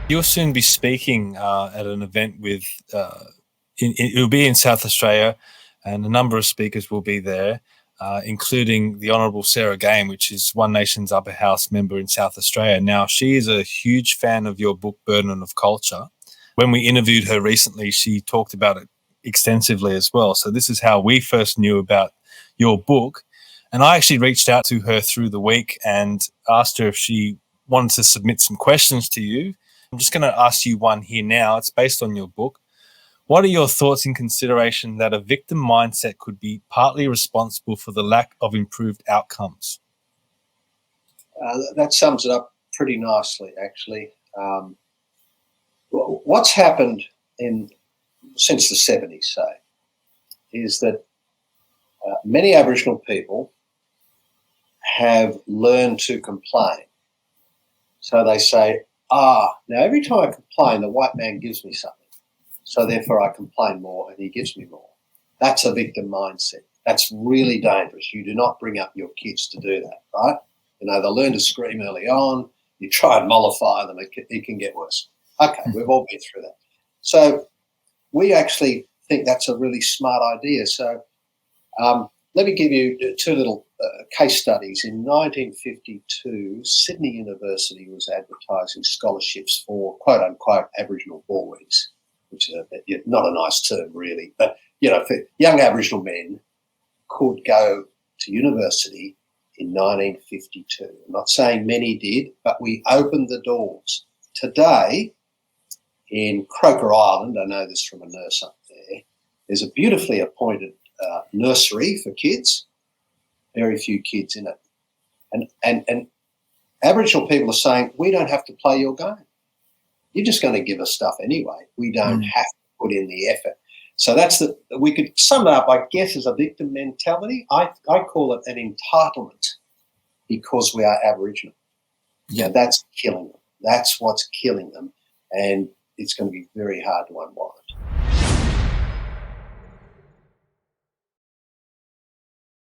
You'll soon be speaking at an event with, it'll be in South Australia, and a number of speakers will be there, including the Honourable Sarah Game, which is One Nation's Upper House member in South Australia. Now, she is a huge fan of your book, Burden of Culture. When we interviewed her recently, she talked about it extensively as well. So this is how we first knew about your book. And I actually reached out to her through the week and asked her if she wanted to submit some questions to you. I'm just going to ask you one here now. It's based on your book. What are your thoughts in consideration that a victim mindset could be partly responsible for the lack of improved outcomes? That sums it up pretty nicely, actually. What's happened since the 70s, say, is that many Aboriginal people have learned to complain. So they say, now every time I complain, the white man gives me something. So therefore I complain more and he gives me more. That's a victim mindset. That's really dangerous. You do not bring up your kids to do that, right? They'll learn to scream early on. You try and mollify them, it can get worse. Okay, we've all been through that. So we actually think that's a really smart idea. So let me give you two little case studies. In 1952, Sydney University was advertising scholarships for quote-unquote Aboriginal boys, which is not a nice term really, but, for young Aboriginal men could go to university in 1952. I'm not saying many did, but we opened the doors. Today, in Croker Island, I know this from a nurse up there, there's a beautifully appointed nursery for kids, very few kids in it. And Aboriginal people are saying, we don't have to play your game. You're just going to give us stuff anyway. We don't have to put in the effort. So we could sum it up, I guess, as a victim mentality. I call it an entitlement because we are Aboriginal. Yeah, that's killing them. That's what's killing them. And it's going to be very hard to unwind.